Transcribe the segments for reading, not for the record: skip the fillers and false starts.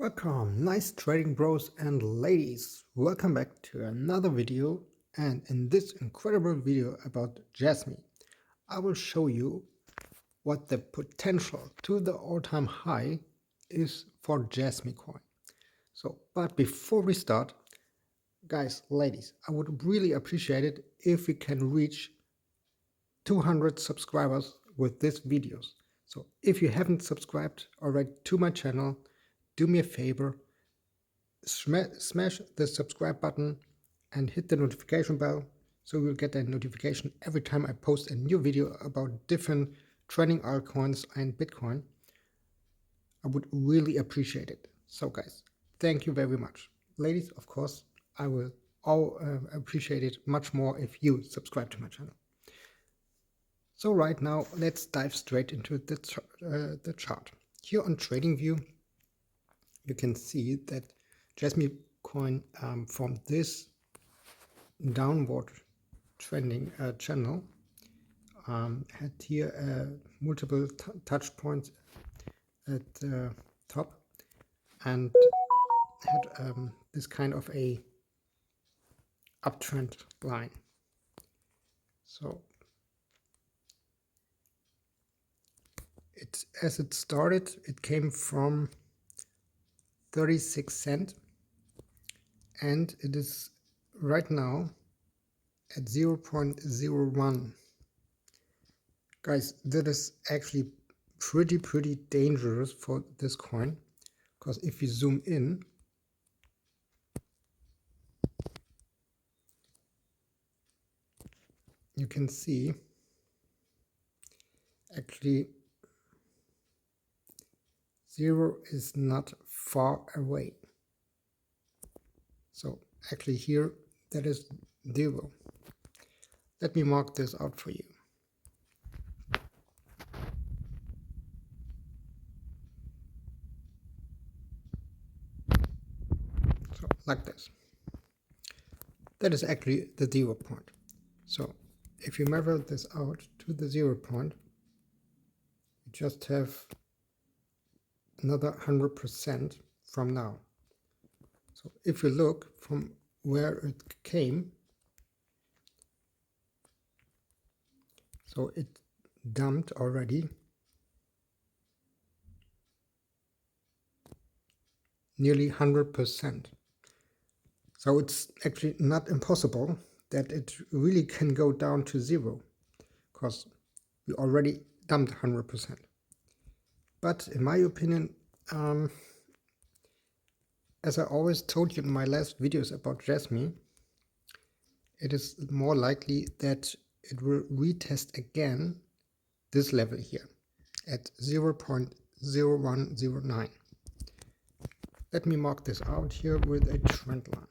Welcome, nice trading bros and ladies. Welcome back to another video, and in this incredible video about Jasmy, I will show you what the potential to the all-time high is for Jasmy coin. But before we start, guys, ladies, I would really appreciate it if we can reach 200 subscribers with these videos. So if you haven't subscribed already to my channel, do me a favor, smash the subscribe button and hit the notification bell so you'll get a notification every time I post a new video about different trading altcoins and Bitcoin. I would really appreciate it. So guys, thank you very much. Ladies, of course, I will appreciate it much more if you subscribe to my channel. So right now, let's dive straight into the chart. Here on TradingView, you can see that Jasmy coin from this downward trending channel had here multiple touch points at the top and had this kind of a uptrend line. So as it started, it came from 36 cents and it is right now at 0.01. Guys, that is actually pretty dangerous for this coin, because if you zoom in, you can see actually 0 is not far away. So actually here that is 0. Let me mark this out for you. So like this. That is actually the 0 point. So if you measure this out to the 0 point, you just have another 100% from now. So if you look from where it came, so it dumped already nearly 100%. So it's actually not impossible that it really can go down to 0, because we already dumped 100%. But in my opinion, as I always told you in my last videos about Jasmy, it is more likely that it will retest again this level here at 0.0109. Let me mark this out here with a trend line.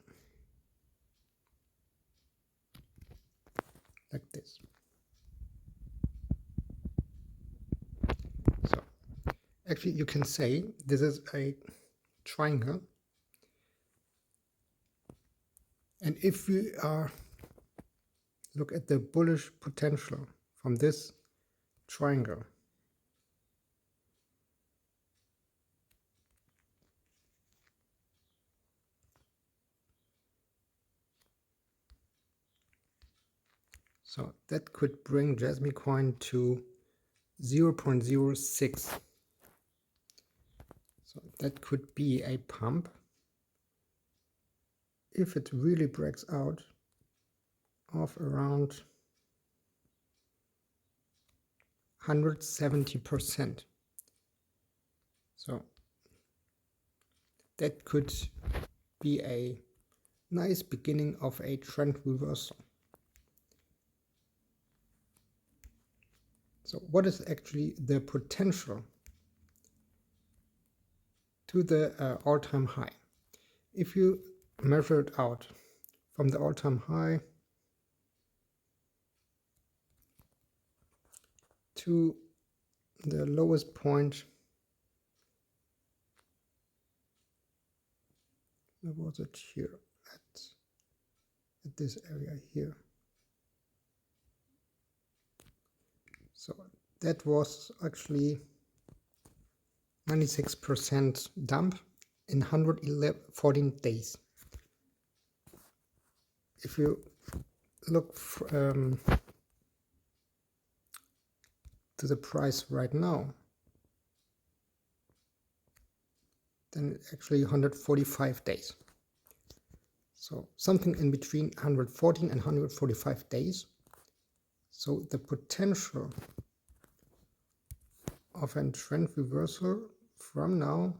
Like this. So actually you can say this is a triangle, and if we look at the bullish potential from this triangle, so that could bring Jasmy coin to 0.06. So that could be a pump if it really breaks out of around 170%. So that could be a nice beginning of a trend reversal. So what is actually the potential to the all-time high? If you measure it out from the all-time high to the lowest point, where was it? Here at this area here. So that was actually 96% dump in 114 days. If you look to the price right now, then actually 145 days. So something in between 114 and 145 days. So the potential of a trend reversal from now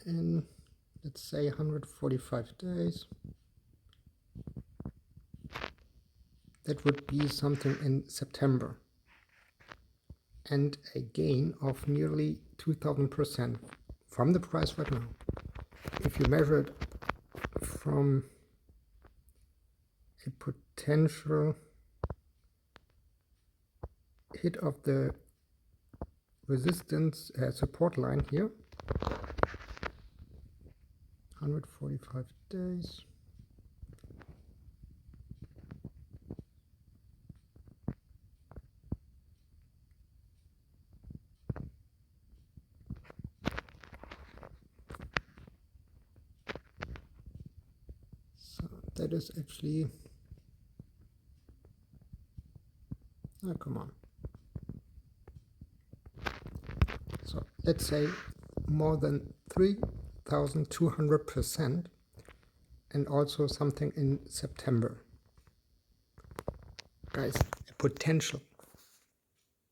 in, let's say, 145 days, that would be something in September, and a gain of nearly 2000% from the price right now. If you measure it from a potential hit of the resistance support line here, 145 days, so that is actually, oh, come on, so let's say more than 3,200%, and also something in September. Guys, a potential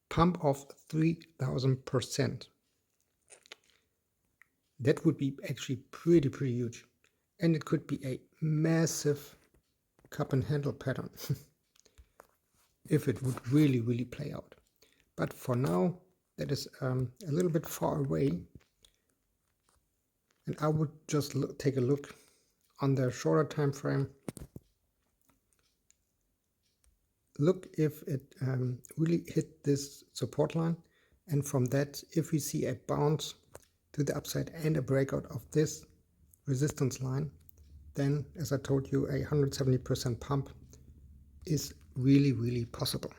pump of 3,000%. That would be actually pretty huge, and it could be a massive cup and handle pattern if it would really play out. But for now, that is a little bit far away, and I would just take a look on the shorter time frame. Look if it really hit this support line, and from that, if we see a bounce to the upside and a breakout of this resistance line, then, as I told you, a 170% pump is really possible.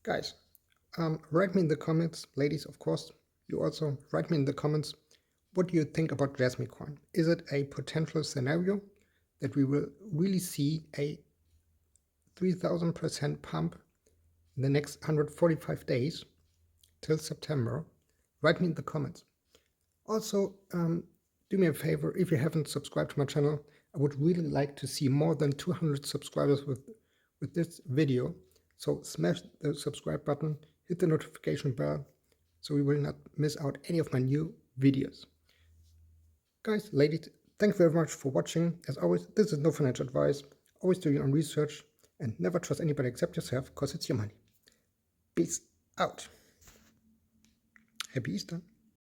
Guys, write me in the comments, ladies, of course, you also write me in the comments, what do you think about Jasmy coin? Is it a potential scenario that we will really see a 3,000% pump in the next 145 days till September? Write me in the comments. Also, do me a favor, if you haven't subscribed to my channel, I would really like to see more than 200 subscribers with this video. So smash the subscribe button, hit the notification bell, so you will not miss out any of my new videos. Guys, ladies, thank you very much for watching. As always, this is no financial advice. Always do your own research and never trust anybody except yourself, because it's your money. Peace out. Happy Easter.